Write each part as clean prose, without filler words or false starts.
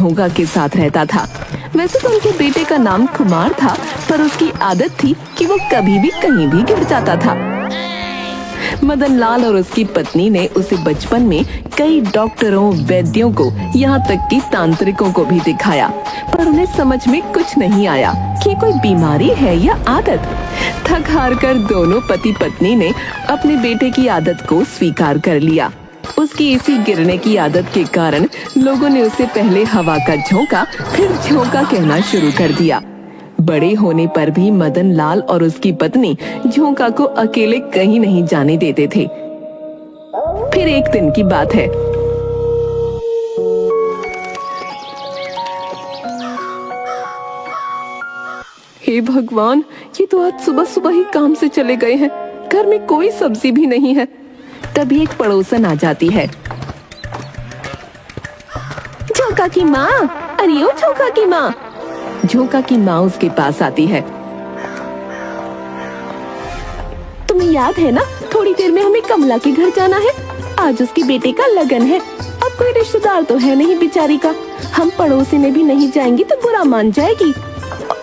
झोंका के साथ रहता था। वैसे तो उनके बेटे का नाम कुमार था, पर उसकी आदत थी कि वो कभी भी कहीं भी गिर जाता था। मदन लाल और उसकी पत्नी ने उसे बचपन में कई डॉक्टरों, वैद्यों को, यहाँ तक कि तांत्रिकों को भी दिखाया, पर उन्हें समझ में कुछ नहीं आया कि कोई बीमारी है या आदत। थक हार कर दोनों पति पत्नी ने अपने बेटे की आदत को स्वीकार कर लिया। उसकी इसी गिरने की आदत के कारण लोगों ने उसे पहले हवा का झोंका, फिर झोंका कहना शुरू कर दिया। बड़े होने पर भी मदन लाल और उसकी पत्नी झोंका को अकेले कहीं नहीं जाने देते थे। फिर एक दिन की बात है। हे भगवान, ये तो आज सुबह सुबह ही काम से चले गए हैं। घर में कोई सब्जी भी नहीं है। तभी एक पड़ोसन आ जाती है। झोंका की माँ, अरे ओ झोंका की माँ। झोंका की माँ उसके पास आती है। तुम्हें याद है ना, थोड़ी देर में हमें कमला के घर जाना है। आज उसके बेटे का लगन है। अब कोई रिश्तेदार तो है नहीं बेचारी का। हम पड़ोसी में भी नहीं जाएंगी तो बुरा मान जाएगी।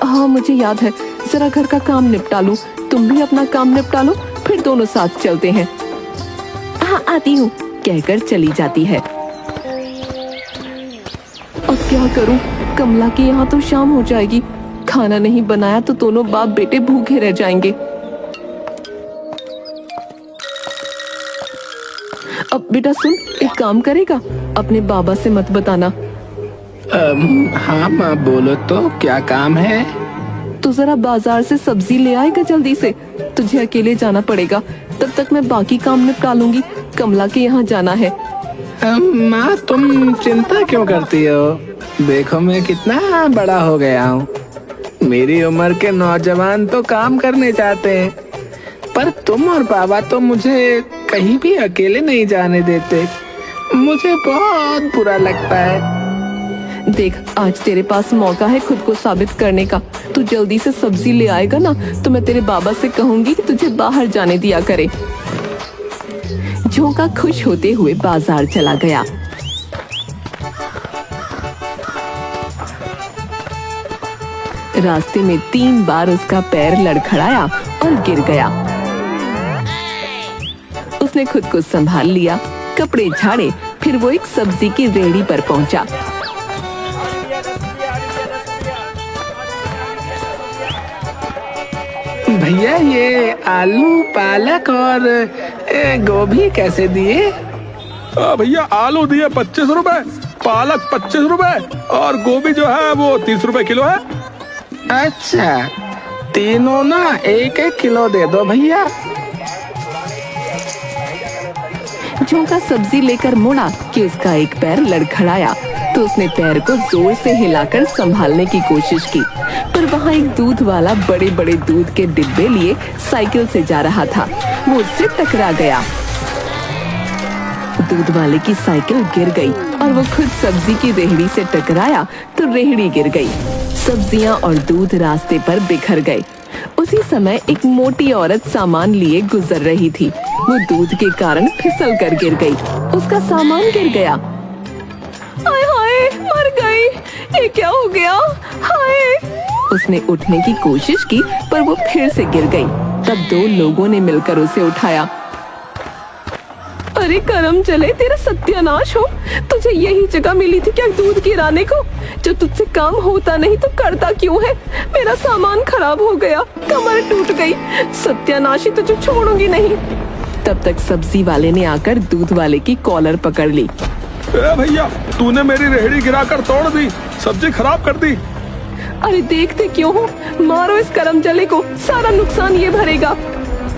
हाँ मुझे याद है, जरा घर का काम निपटा लूं, तुम भी अपना काम निपटा लो, फिर दोनों साथ चलते हैं। हाँ आती हूँ, कहकर चली जाती है। अब क्या करूं, कमला के यहाँ तो शाम हो जाएगी। खाना नहीं बनाया तो दोनों बाप बेटे भूखे रह जाएंगे। अब बेटा सुन, एक काम करेगा, अपने बाबा से मत बताना। हाँ माँ बोलो तो, क्या काम है? तो जरा बाजार से सब्जी ले आएगा जल्दी से। तुझे अकेले जाना पड़ेगा, तब तक मैं बाकी काम निपटा लूंगी। कमला के यहाँ जाना है। माँ तुम चिंता क्यों करती हो? देखो मैं कितना बड़ा हो गया हूँ। मेरी उम्र के नौजवान तो काम करने चाहते हैं, पर तुम और बाबा तो मुझे कहीं भी अकेले नहीं जाने देते। मुझे बहुत बुरा लगता है। देख, आज तेरे पास मौका है खुद को साबित करने का। तू जल्दी से सब्जी ले आएगा ना, तो मैं तेरे बाबा से कहूंगी कि तुझे बाहर जाने दिया करे। झोंका खुश होते हुए बाजार चला गया। रास्ते में 3 बार उसका पैर लड़खड़ाया और गिर गया। उसने खुद को संभाल लिया, कपड़े झाड़े, फिर वो एक सब्जी की रेहड़ी पर पहुंचा। भैया ये आलू, पालक और गोभी कैसे दिए? भैया आलू दिए 25 रुपए, पालक 25 रुपए और गोभी जो है वो 30 रुपए किलो है। अच्छा, तीनों ना 1-1 किलो दे दो भैया। झोंका सब्जी लेकर मुड़ा कि उसका एक पैर लड़खड़ाया, तो उसने पैर को जोर से हिलाकर संभालने की कोशिश की, पर वहाँ एक दूध वाला बड़े बड़े दूध के डिब्बे लिए साइकिल से जा रहा था। वो उससे टकरा गया। दूध वाले की साइकिल गिर गई और वो खुद सब्जी की रेहड़ी से टकराया तो रेहड़ी गिर गई। सब्जियां और दूध रास्ते पर बिखर गए। उसी समय एक मोटी औरत सामान लिए गुजर रही थी। वो दूध के कारण फिसल कर गिर गई। उसका सामान गिर गया। हाय हाय, मर गई, ये क्या हो गया? हाय। उसने उठने की कोशिश की, पर वो फिर से गिर गई। तब 2 लोगों ने मिलकर उसे उठाया। अरे करम चले, तेरा सत्यानाश हो। तुझे यही जगह मिली थी क्या दूध गिराने को? जो तुझसे काम होता नहीं तो करता क्यों है? मेरा सामान खराब हो गया, कमर टूट गई। सत्यानाशी, तुझे छोड़ूंगी नहीं। तब तक सब्जी वाले ने आकर दूध वाले की कॉलर पकड़ ली। भैया, तूने मेरी रेहड़ी गिराकर तोड़ दी, सब्जी खराब कर दी। अरे देखते क्यों हो, मारो इस करम चले को, सारा नुकसान ये भरेगा।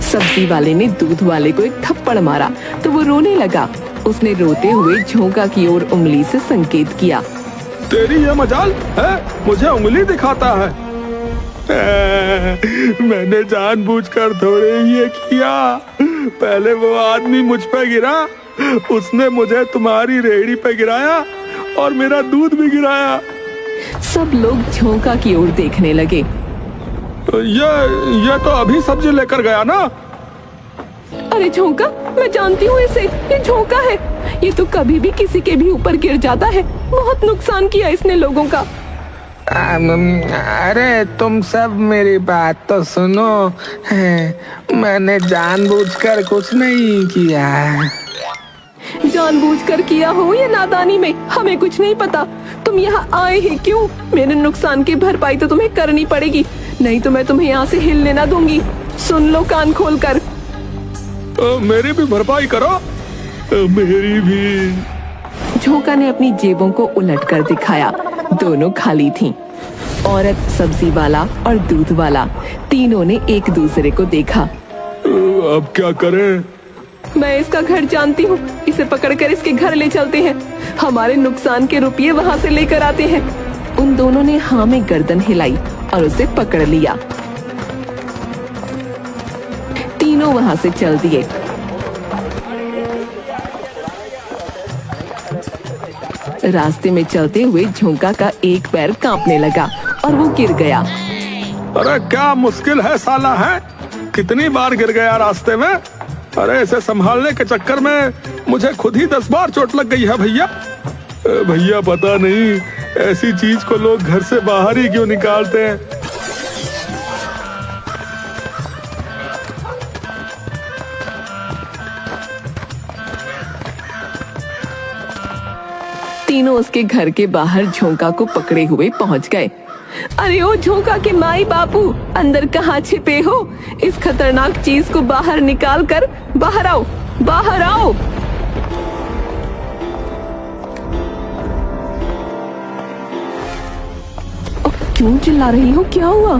सब्जी वाले ने दूध वाले को एक थप्पड़ मारा तो वो रोने लगा। उसने रोते हुए झोंका की ओर उंगली से संकेत किया। तेरी ये मजाल है, मुझे उंगली दिखाता है। मैंने जानबूझकर थोड़े ये किया। पहले वो आदमी मुझ पे गिरा, उसने मुझे तुम्हारी रेहड़ी पे गिराया और मेरा दूध भी गिराया। सब लोग झोंका की ओर देखने लगे। ये तो अभी सब्जी लेकर गया ना। अरे झोंका, मैं जानती हूँ इसे, ये झोंका है। ये तो कभी भी किसी के भी ऊपर गिर जाता है। बहुत नुकसान किया इसने लोगों का। अरे तुम सब मेरी बात तो सुनो। मैंने जानबूझकर कुछ नहीं किया। जानबूझकर किया हो या नादानी में हमें कुछ नहीं पता। तुम यहाँ आए ही क्यों? मेरे नुकसान की भरपाई तो तुम्हें करनी पड़ेगी, नहीं तो मैं तुम्हें यहाँ से हिलने ना दूंगी। सुन लो कान खोल कर। मेरी भी भरपाई करो। मेरी भी। झोंका ने अपनी जेबों को उलट कर दिखाया। दोनों खाली थीं। औरत, सब्जी वाला और दूध वाला, तीनों ने एक दूसरे को देखा। अब क्या करें? मैं इसका घर जानती हूँ, इसे पकड़कर इसके घर ले चलते हैं। हमारे नुकसान के रुपये वहाँ से लेकर आते हैं। उन दोनों ने हाँ में गर्दन हिलाई और उसे पकड़ लिया। तीनों वहाँ से चल दिए। रास्ते में चलते हुए झोंका का एक पैर कांपने लगा और वो गिर गया। अरे क्या मुश्किल है साला है, कितनी बार गिर गया रास्ते में। अरे इसे संभालने के चक्कर में मुझे खुद ही 10 बार चोट लग गई है भैया। भैया पता नहीं ऐसी चीज को लोग घर से बाहर ही क्यों निकालते हैं। तीनों उसके घर के बाहर झोंका को पकड़े हुए पहुंच गए। अरे ओ झोंका के माई बापू, अंदर कहाँ छिपे हो? इस खतरनाक चीज को बाहर निकाल कर बाहर आओ, बाहर आओ। क्यों चिल्ला रही हो? क्या हुआ?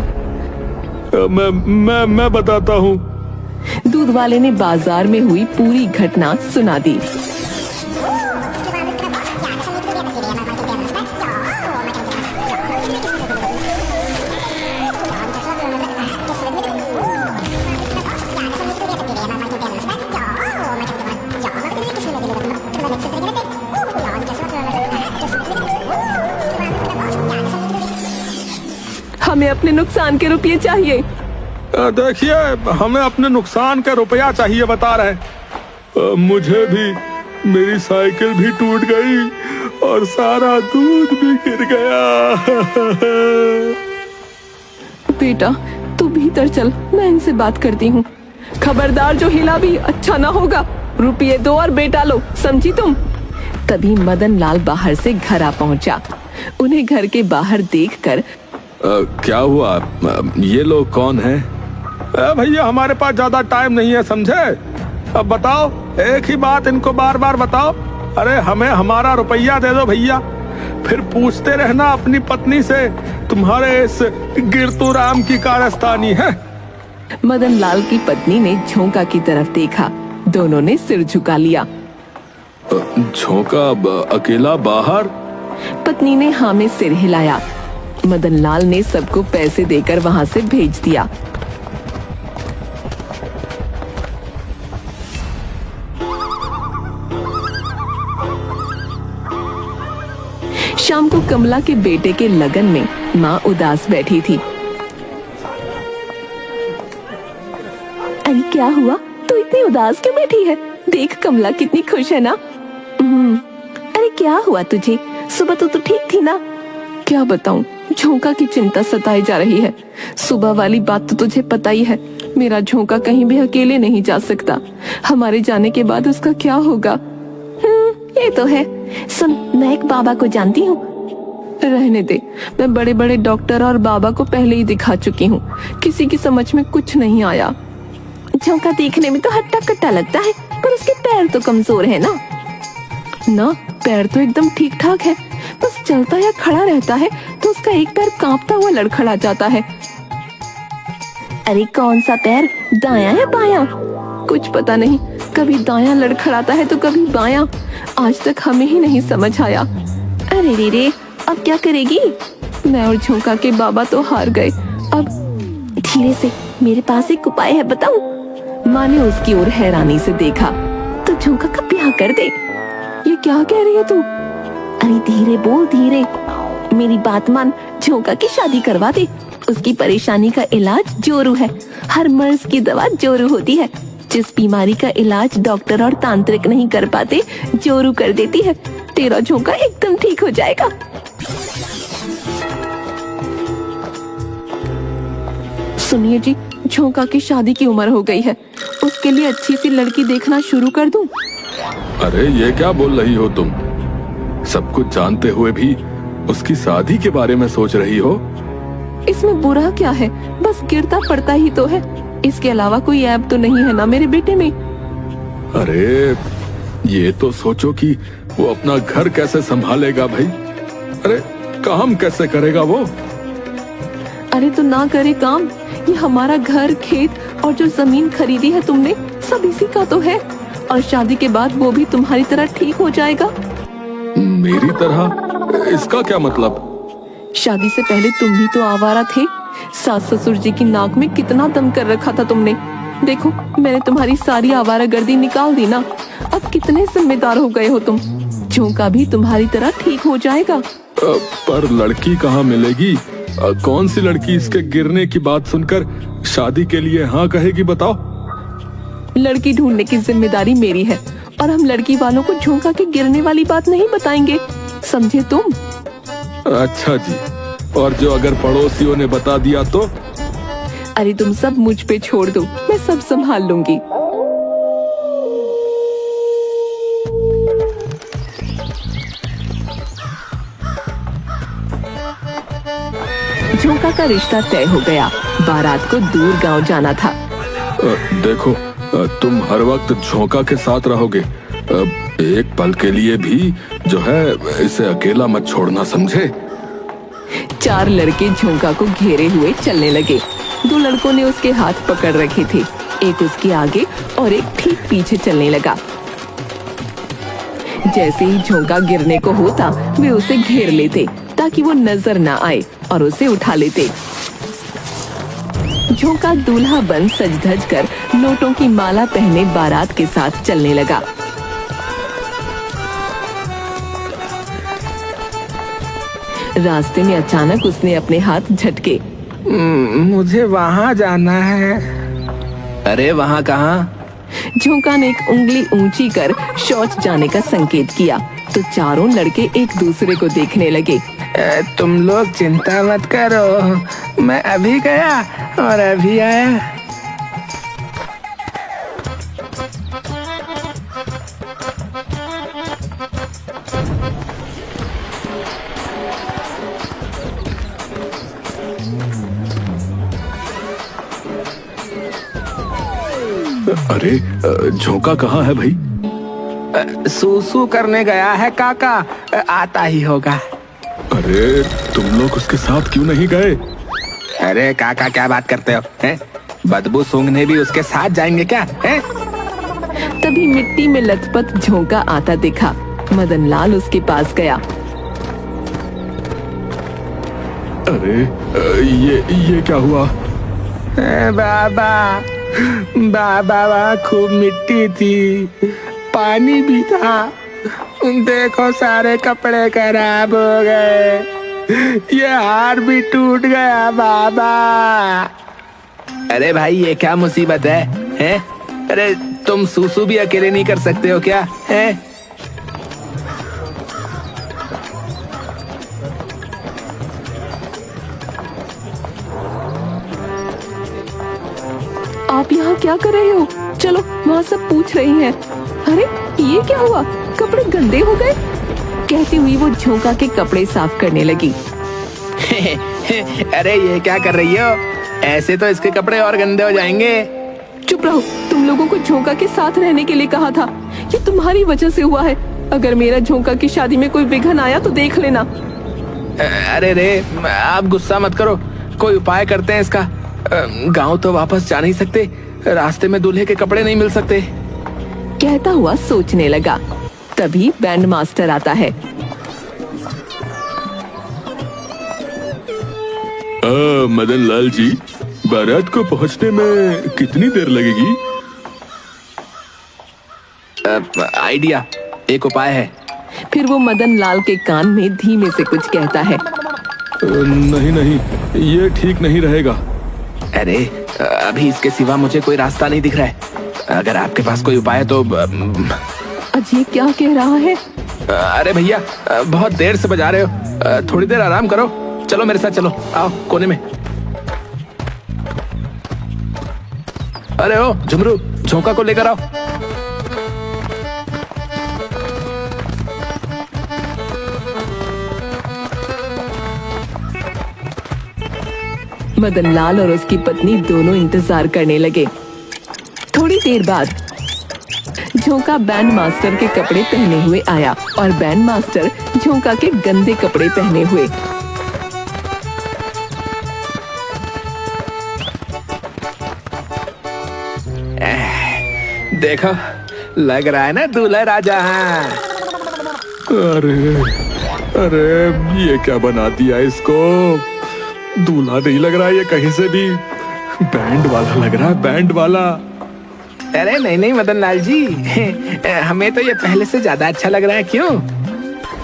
मैं बताता हूँ। दूध वाले ने बाजार में हुई पूरी घटना सुना दी। हमें अपने नुकसान के रुपये चाहिए। देखिए, हमें अपने नुकसान का रुपया चाहिए बता रहे। मुझे भी, मेरी साइकिल भी टूट गई और सारा दूध भी गिर गया। बेटा तू भीतर चल, मैं इनसे बात करती हूँ। खबरदार जो हिला भी, अच्छा ना होगा। रुपये दो और बेटा लो, समझी तुम? तभी मदन लाल बाहर से घर आ पहुंचा। उन्हें घर के बाहर देखकर क्या हुआ? ये लोग कौन हैं? भैया हमारे पास ज्यादा टाइम नहीं है, समझे? अब बताओ, एक ही बात इनको बार बार बताओ। अरे हमें हमारा रुपया दे दो भैया, फिर पूछते रहना अपनी पत्नी से तुम्हारे इस गिरतू राम की कारस्तानी है। मदन लाल की पत्नी ने झोंका की तरफ देखा। दोनों ने सिर झुका लिया। झोंका अकेला बाहर? पत्नी ने हाँ में सिर हिलाया। मदन लाल ने सबको पैसे देकर वहां से भेज दिया। शाम को कमला के बेटे के लगन में माँ उदास बैठी थी। अरे क्या हुआ? तू इतनी उदास क्यों बैठी है? देख कमला कितनी खुश है ना। अरे क्या हुआ तुझे? सुबह तो तू ठीक थी ना। क्या बताऊं, झोंका की चिंता सताई जा रही है। सुबह वाली बात तो तुझे पता ही है। मेरा झोंका कहीं भी अकेले नहीं जा सकता। हमारे जाने के बाद उसका क्या होगा? ये तो है। सुन, मैं एक बाबा को जानती हूँ। रहने दे, मैं बड़े बड़े डॉक्टर और बाबा को पहले ही दिखा चुकी हूँ, किसी की समझ में कुछ नहीं आया। झोंका देखने में तो हट्टा कट्टा लगता है, पर उसके पैर तो कमजोर है ना। पैर तो एकदम ठीक ठाक है, बस चलता या खड़ा रहता है तो उसका एक पैर कांपता हुआ लड़खड़ा जाता है। अरे कौन सा पैर, दायां या बायां? कुछ पता नहीं, कभी दायां लड़खड़ाता है तो कभी बायां। आज तक हमें ही नहीं समझ आया। अरे रे, अब क्या करेगी? मैं और झोंका के बाबा तो हार गए। अब धीरे से, मेरे पास एक उपाय है, बताऊं? माँ ने उसकी ओर हैरानी से देखा। तो झोंका का ब्याह कर दे। ये क्या कह रही है तू? अरे धीरे बोल, धीरे। मेरी बात मान, झोंका की शादी करवा दे। उसकी परेशानी का इलाज जोरू है। हर मर्ज की दवा जोरू होती है। जिस बीमारी का इलाज डॉक्टर और तांत्रिक नहीं कर पाते, जोरू कर देती है। तेरा झोंका एकदम ठीक हो जाएगा। सुनिए जी, झोंका की शादी की उम्र हो गई है, उसके लिए अच्छी सी लड़की देखना शुरू कर दूं? अरे ये क्या बोल रही हो तुम? सब कुछ जानते हुए भी उसकी शादी के बारे में सोच रही हो? इसमें बुरा क्या है, बस गिरता पड़ता ही तो है। इसके अलावा कोई ऐब तो नहीं है ना मेरे बेटे में। अरे ये तो सोचो कि वो अपना घर कैसे संभालेगा भाई। अरे काम कैसे करेगा वो? अरे तो ना करे काम, ये हमारा घर, खेत और जो जमीन खरीदी है तुमने, सब इसी का तो है। और शादी के बाद वो भी तुम्हारी तरह ठीक हो जाएगा। मेरी तरह? इसका क्या मतलब? शादी से पहले तुम भी तो आवारा थे। सास ससुर जी की नाक में कितना दम कर रखा था तुमने। देखो, मैंने तुम्हारी सारी आवारागर्दी निकाल दी ना। अब कितने जिम्मेदार हो गए हो तुम। झोंका भी तुम्हारी तरह ठीक हो जाएगा। पर लड़की कहाँ मिलेगी? कौन सी लड़की इसके गिरने की बात सुनकर शादी के लिए हाँ कहेगी बताओ? लड़की ढूंढने की जिम्मेदारी मेरी है, और हम लड़की वालों को झोंका के गिरने वाली बात नहीं बताएंगे, समझे तुम? अच्छा जी, और जो अगर पड़ोसियों ने बता दिया तो? अरे तुम सब मुझ पे छोड़ दो, मैं सब संभाल लूंगी। झोंका का रिश्ता तय हो गया। बारात को दूर गांव जाना था। देखो, तुम हर वक्त झोंका के साथ रहोगे। एक पल के लिए भी जो है इसे अकेला मत छोड़ना, समझे? 4 लड़के झोंका को घेरे हुए चलने लगे। 2 लड़कों ने उसके हाथ पकड़ रखे थे, एक उसके आगे और एक ठीक पीछे चलने लगा। जैसे ही झोंका गिरने को होता, वे उसे घेर लेते ताकि वो नजर ना आए और उसे उठा लेते। झोंका दूल्हा बन सज धज कर नोटों की माला पहने बारात के साथ चलने लगा। रास्ते में अचानक उसने अपने हाथ झटके। मुझे वहाँ जाना है। अरे वहाँ कहाँ? झोंका ने एक उंगली ऊंची कर शौच जाने का संकेत किया तो चारों लड़के एक दूसरे को देखने लगे। तुम लोग चिंता मत करो, मैं अभी गया और अभी आया। अरे झोंका कहाँ है भाई? सूसू करने गया है काका, आता ही होगा। अरे तुम लोग उसके साथ क्यों नहीं गए? अरे काका क्या बात करते हो, हैं? बदबू सूंघने भी उसके साथ जाएंगे क्या, हैं? तभी मिट्टी में लथपथ झोंका आता दिखा। मदन लाल उसके पास गया। अरे ये क्या हुआ? बाबा बाबा, खूब मिट्टी थी, पानी भी था। देखो सारे कपड़े खराब हो गए, ये हार भी टूट गया बाबा। अरे भाई ये क्या मुसीबत है, हैं? अरे तुम सूसू भी अकेले नहीं कर सकते हो क्या, हैं? आप यहाँ क्या कर रहे हो? चलो, वहाँ सब पूछ रही हैं। अरे ये क्या हुआ, कपड़े गंदे हो गए? कहती हुई वो झोंका के कपड़े साफ करने लगी। अरे ये क्या कर रही हो? ऐसे तो इसके कपड़े और गंदे हो जाएंगे। चुप रहो, तुम लोगों को झोंका के साथ रहने के लिए कहा था। ये तुम्हारी वजह से हुआ है। अगर मेरा झोंका की शादी में कोई विघ्न आया तो देख लेना। अरे रे, आप गुस्सा मत करो, कोई उपाय करते हैं इसका। गांव तो वापस जा नहीं सकते, रास्ते में दूल्हे के कपड़े नहीं मिल सकते। कहता हुआ सोचने लगा। तभी बैंड मास्टर आता है। मदन लाल जी, बारात को पहुंचने में कितनी देर लगेगी? आइडिया, एक उपाय है। फिर वो मदन लाल के कान में धीमे से कुछ कहता है। नहीं, ये ठीक नहीं रहेगा। अरे अभी इसके सिवा मुझे कोई रास्ता नहीं दिख रहा है। अगर आपके पास कोई उपाय है तो। अजी क्या कह रहा है? अरे भैया, बहुत देर से बजा रहे हो, थोड़ी देर आराम करो। चलो मेरे साथ चलो, आओ कोने में। अरे ओ झुमरू, झोंका को लेकर आओ। मदन लाल और उसकी पत्नी दोनों इंतजार करने लगे। थोड़ी देर बाद झोंका बैंड मास्टर के कपड़े पहने हुए आया और बैंड मास्टर झोंका के गंदे कपड़े पहने हुए। देखो, लग रहा है ना दूल्हा राजा। अरे अरे ये क्या बना दिया इसको? दूल्हा नहीं लग रहा ये कहीं से भी, बैंड वाला लग रहा है, बैंड वाला। अरे नहीं नहीं मदन लाल जी, हमें तो ये पहले से ज्यादा अच्छा लग रहा है। क्यों?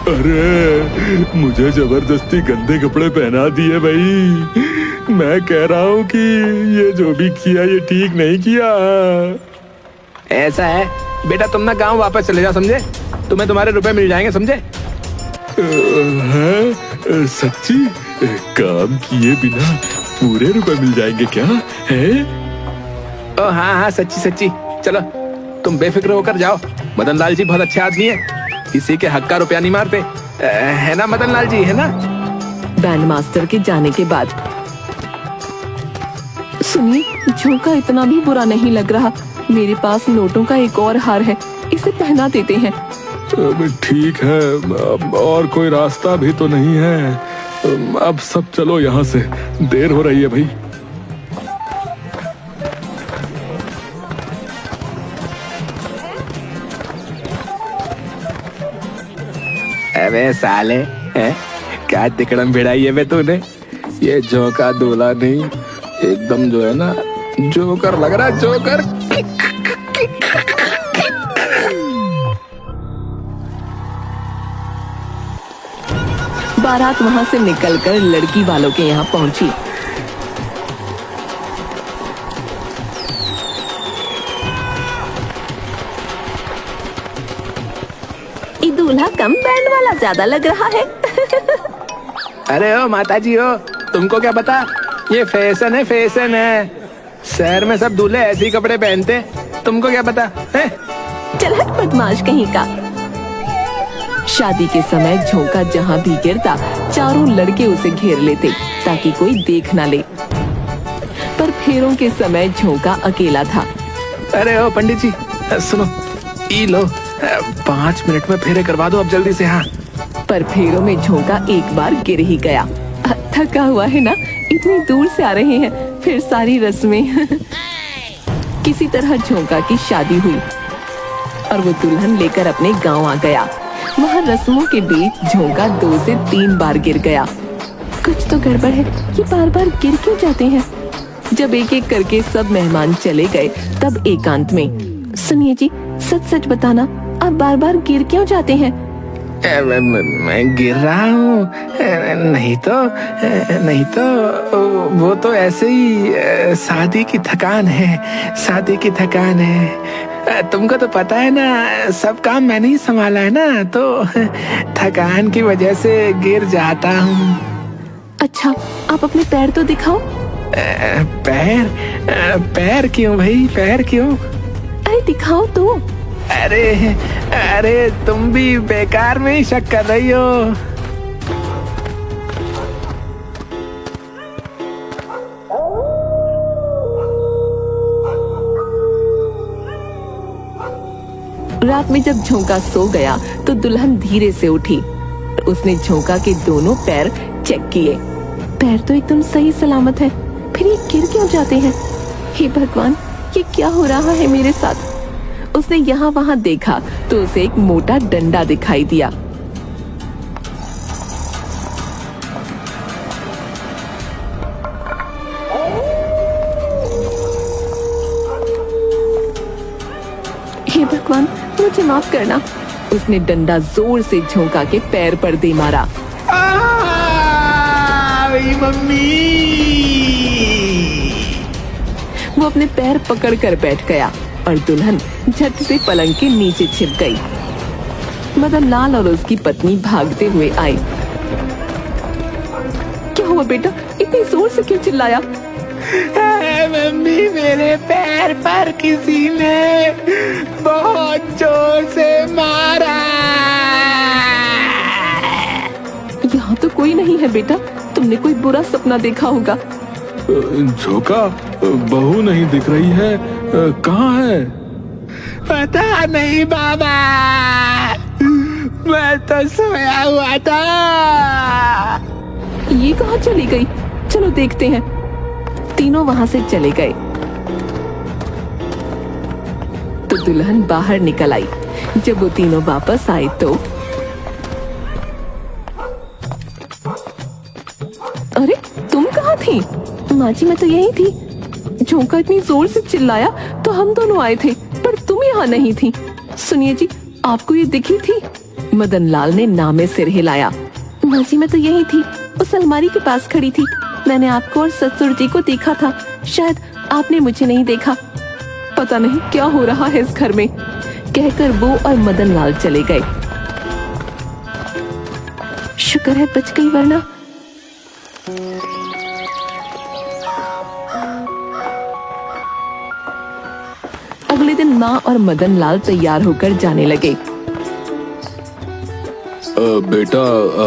अरे मुझे जबरदस्ती गंदे कपड़े पहना दिए भाई। मैं कह रहा हूँ कि ये जो भी किया ये ठीक नहीं किया। ऐसा है बेटा, तुम ना गांव वापस चले जाओ, समझे? तुम्हें तुम्हारे रुपए मिल जाएंगे, समझे? हैं? सच्ची? काम किए बिना पूरे रुपए मिल जाएंगे क्या है? ओ हाँ हाँ, सच्ची सच्ची। चलो तुम बेफिक्र होकर जाओ, मदन लाल जी बहुत अच्छे आदमी है, किसी के हक का रुपया नहीं मारते। है ना मदन लाल जी, है ना? बैंड मास्टर के जाने के बाद सुनिए, झोंका इतना भी बुरा नहीं लग रहा। मेरे पास नोटों का एक और हार है, इसे पहना देते हैं। ठीक है, और कोई रास्ता भी तो नहीं है। अब सब चलो यहाँ से, देर हो रही है भाई। अबे साले, हैं? क्या तिकड़म भिड़ाई है बे तूने? ये झोंका दूल्हा नहीं, एकदम जो है ना जोकर लग रहा है, जोकर। बारात वहां से निकलकर लड़की वालों के यहाँ पहुंची। ये दूल्हा कम बैंड वाला ज्यादा लग रहा है। अरे ओ माता जी हो, तुमको क्या पता? ये फैशन है, फैशन है। शहर में सब दूल्हे ऐसे ही कपड़े पहनते हैं, तुमको क्या पता है? चल हट बदमाश कहीं का। शादी के समय झोंका जहाँ भी गिरता, चारों लड़के उसे घेर लेते ताकि कोई देख ना ले। पर फेरों के समय झोंका अकेला था। अरे ओ पंडित जी, सुनो, ई लो, 5 मिनट में फेरे करवा दो अब जल्दी से। हाँ, पर फेरों में झोंका एक बार गिर ही गया। थका हुआ है ना, इतनी दूर से आ रहे हैं, फिर सारी रस्में। किसी तरह झोंका की शादी हुई और वो दुल्हन लेकर अपने गांव आ गया। वहाँ रस्मों के बीच झोंका 2 से 3 बार गिर गया। कुछ तो गड़बड़ है, ये बार बार गिर क्यों जाते हैं? जब एक एक करके सब मेहमान चले गए, तब एकांत में, सुनिए जी, सच सच बताना, आप बार बार गिर क्यों जाते हैं? मैं गिर रहा हूँ? नहीं तो वो तो ऐसे ही शादी की थकान है, शादी की थकान है। तुमको तो पता है ना, सब काम मैंने ही संभाला है ना, तो थकान की वजह से गिर जाता हूँ। अच्छा, आप अपने पैर तो दिखाओ। पैर क्यों भाई, पैर क्यों? अरे दिखाओ तो। अरे तुम भी बेकार में ही शक कर रही हो। रात में जब झोंका सो गया तो दुल्हन धीरे से उठी। उसने झोंका के दोनों पैर चेक किए। पैर तो एकदम सही सलामत है, फिर ये गिर क्यों जाते हैं? हे भगवान, ये क्या हो रहा है मेरे साथ? उसने यहाँ वहाँ देखा तो उसे एक मोटा डंडा दिखाई दिया। हे भगवान, मुझे माफ करना। उसने डंडा जोर से झोंका के पैर पर दे मारा। मम्मी! वो अपने पैर पकड़ कर बैठ गया और दुल्हन झट से पलंग के नीचे छिप गई। मदन लाल और उसकी पत्नी भागते हुए आए। क्या हुआ बेटा, इतनी जोर से क्यों चिल्लाया? मम्मी, मेरे पैर पर किसी ने बहुत जोर से मारा। यहाँ तो कोई नहीं है बेटा, तुमने कोई बुरा सपना देखा होगा। झोंका, बहू नहीं दिख रही है, कहाँ है? पता नहीं बाबा, मैं तो सोया हुआ था। ये कहाँ चली गई? चलो देखते हैं। तीनों वहां से चले गए तो दुल्हन बाहर निकल आई। जब वो तीनों वापस आए तो अरे तुम कहाँ थी? माँ जी मैं तो यही थी। झोंका इतनी जोर से चिल्लाया तो हम दोनों आए थे, पर तुम यहाँ नहीं थी। सुनिए जी, आपको ये दिखी थी? मदन लाल ने ना में सिर हिलाया। माँ जी मैं तो यही थी, उस अलमारी के पास खड़ी थी। मैंने आपको और ससुर जी को देखा था, शायद आपने मुझे नहीं देखा। पता नहीं क्या हो रहा है इस घर में, कहकर वो और मदन लाल चले गए। शुक्र है बच गई, वरना अगले दिन माँ और मदन लाल तैयार होकर जाने लगे। बेटा,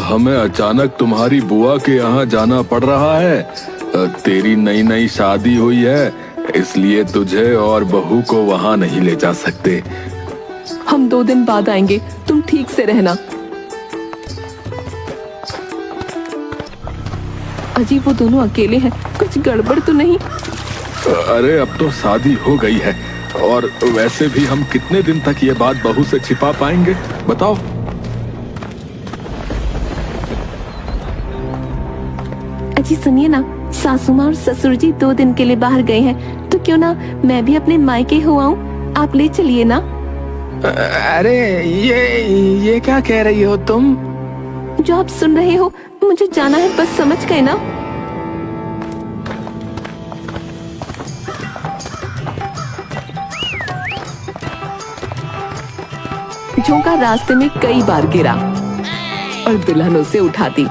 हमें अचानक तुम्हारी बुआ के यहाँ जाना पड़ रहा है। तेरी नई नई शादी हुई है, इसलिए तुझे और बहू को वहाँ नहीं ले जा सकते। हम 2 दिन बाद आएंगे, तुम ठीक से रहना। अजी वो दोनों अकेले हैं, कुछ गड़बड़ तो नहीं? अरे अब तो शादी हो गई है, और वैसे भी हम कितने दिन तक ये बात बहू से छिपा पाएंगे, बताओ? अजी सुनिए ना, सासू माँ और ससुर जी 2 दिन के लिए बाहर गए हैं, तो क्यों ना मैं भी अपने मायके हो आऊं? आप ले चलिए ना। अरे ये क्या कह रही हो तुम? जो आप सुन रहे हो, मुझे जाना है, बस समझ गए ना? झोंका रास्ते में कई बार गिरा और दुल्हन उसे उठाती।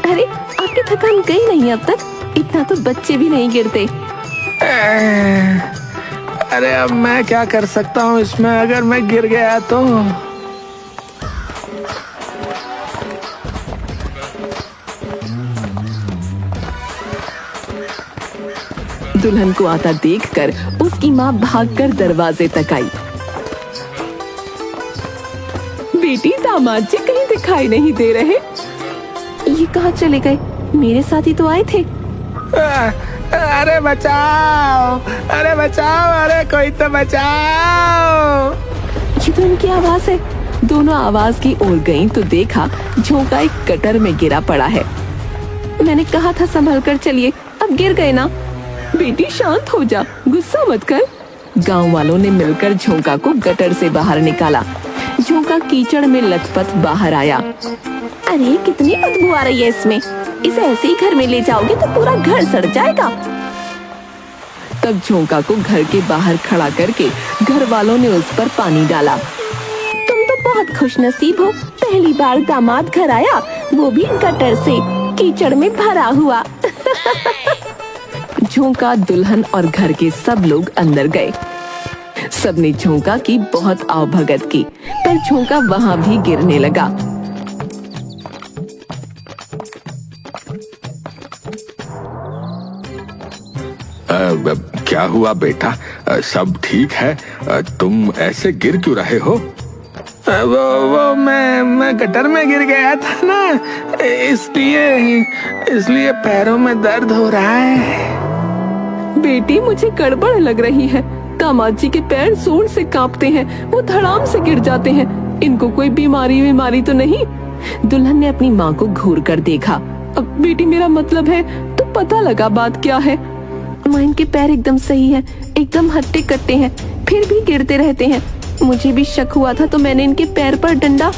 अरे आपकी थकान गई नहीं अब तक? इतना तो बच्चे भी नहीं गिरते। अरे अब मैं क्या कर सकता हूँ इसमें, अगर मैं गिर गया तो? दुल्हन को आता देखकर उसकी माँ भागकर दरवाजे तक आई। बेटी, दामाद जी कहीं दिखाई नहीं दे रहे। ये कहाँ चले गए? मेरे साथ ही तो आए थे। अरे बचाओ, अरे बचाओ, अरे कोई तो बचाओ। ये तो उनकी आवाज है। दोनों आवाज की ओर गईं तो देखा झोंका एक गटर में गिरा पड़ा है। मैंने कहा था संभल कर चलिए, अब गिर गए ना। बेटी शांत हो जा, गुस्सा मत कर। गांव वालों ने मिलकर झोंका को गटर से बाहर निकाला। झोंका कीचड़ में लथपथ बाहर आया। अरे कितनी बदबू आ रही है इसमें, इसे ऐसे ही घर में ले जाओगे तो पूरा घर सड़ जाएगा। तब झोंका को घर के बाहर खड़ा करके घर वालों ने उस पर पानी डाला। तुम तो बहुत खुशनसीब हो, पहली बार दामाद घर आया, वो भी गटर से, कीचड़ में भरा हुआ। झोंका, दुल्हन और घर के सब लोग अंदर गए। सबने झोंका की बहुत आवभगत की, पर झोंका वहां भी गिरने लगा। क्या हुआ बेटा, सब ठीक है? तुम ऐसे गिर क्यों रहे हो? वो मैं गटर में गिर गया था ना, इसलिए पैरों में दर्द हो रहा है। बेटी मुझे गड़बड़ लग रही है। दामाद जी के पैर जोर से कांपते हैं, वो धड़ाम से गिर जाते हैं। इनको कोई बीमारी तो नहीं? दुल्हन ने अपनी माँ को घूर कर देखा। अब बेटी मेरा मतलब है तो पता लगा बात क्या है। माँ, इनके पैर एकदम सही है, एकदम हट्टे कट्टे हैं, फिर भी गिरते रहते हैं। मुझे भी शक हुआ था तो मैंने इनके पैर पर डंडा।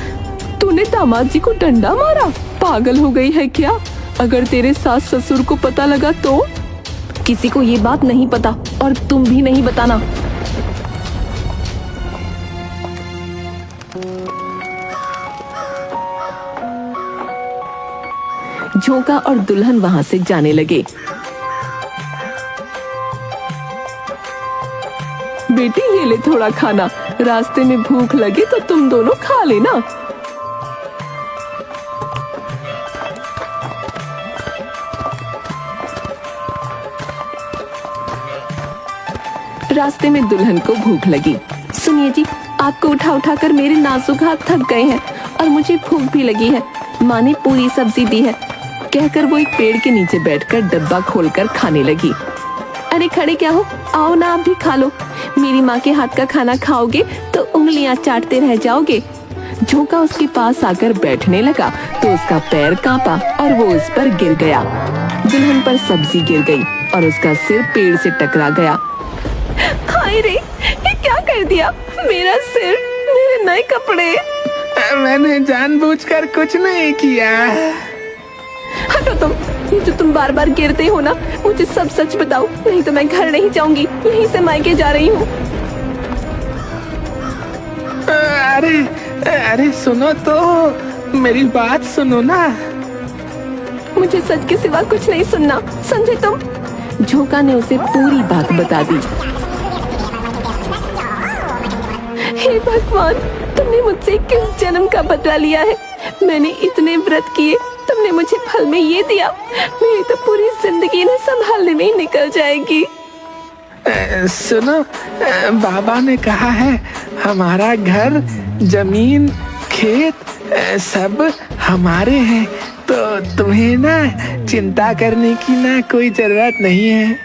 तूने दामाद जी को डंडा मारा? पागल हो गई है क्या? अगर तेरे सास ससुर को पता लगा तो? किसी को ये बात नहीं पता और तुम भी नहीं बताना। झोंका और दुल्हन वहां से जाने लगे। बेटी ये ले थोड़ा खाना, रास्ते में भूख लगे तो तुम दोनों खा लेना। रास्ते में दुल्हन को भूख लगी। सुनिए जी, आपको उठा उठा कर मेरे नाजुक हाथ थक गए हैं और मुझे भूख भी लगी है। माँ ने पूरी सब्जी दी है, कहकर वो एक पेड़ के नीचे बैठकर डब्बा खोलकर खाने लगी। अरे खड़े क्या हो, आओ ना आप भी खा लो। मेरी माँ के हाथ का खाना खाओगे तो उंगलियां चाटते रह जाओगे। झोंका उसके पास आकर बैठने लगा तो उसका पैर कांपा और वो उस पर गिर गया। दुल्हन पर सब्जी गिर गई और उसका सिर पेड़ से टकरा गया। हाय रे, ये क्या कर दिया? मेरा सिर, मेरे नए कपड़े। मैंने जानबूझकर कुछ नहीं किया। हटो तुम, ये जो तुम बार बार गिरते हो ना, मुझे सब सच बताओ, नहीं तो मैं घर नहीं जाऊंगी, यहीं से मायके जा रही हूँ। अरे अरे सुनो तो, मेरी बात सुनो ना। मुझे सच के सिवा कुछ नहीं सुनना, समझे तुम? झोंका ने उसे पूरी बात बता दी। हे भगवान, तुमने मुझसे किस जन्म का बदला लिया है? मैंने इतने व्रत किए, तुमने मुझे फल में ये दिया। मेरी तो पूरी जिंदगी ने संभालने में ही निकल जाएगी। सुनो, बाबा ने कहा है हमारा घर, जमीन, खेत सब हमारे हैं, तो तुम्हें ना चिंता करने की ना कोई जरूरत नहीं है।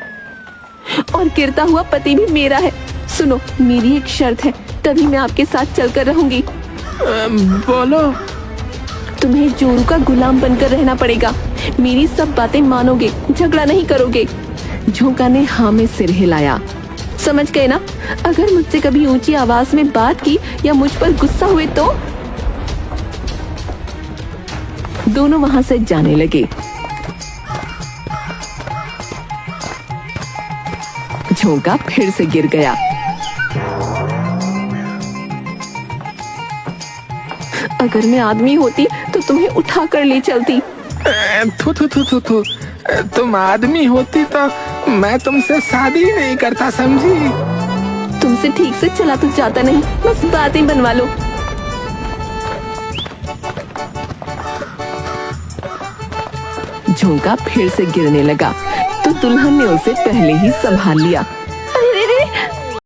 और गिरता हुआ पति भी मेरा है। सुनो, मेरी एक शर्त है, तभी मैं आपके साथ चलकर रहूंगी। बोलो। तुम्हें जोरू का गुलाम बनकर रहना पड़ेगा। मेरी सब बातें मानोगे, झगड़ा नहीं करोगे। झोंका ने हाँ में सिर हिलाया। समझ गए ना? अगर मुझसे कभी ऊंची आवाज में बात की या मुझ पर गुस्सा हुए तो। दोनों वहां से जाने लगे। झोंका फिर से गिर गया। अगर मैं आदमी होती तो तुम्हें उठा कर ले चलती। थू थू थू थू थू, तुम आदमी होती तो मैं तुमसे शादी नहीं करता, समझी? तुमसे ठीक से चला तो जाता नहीं, बस बातें बनवा लो। झोंका फिर से गिरने लगा तो दुल्हन ने उसे पहले ही संभाल लिया।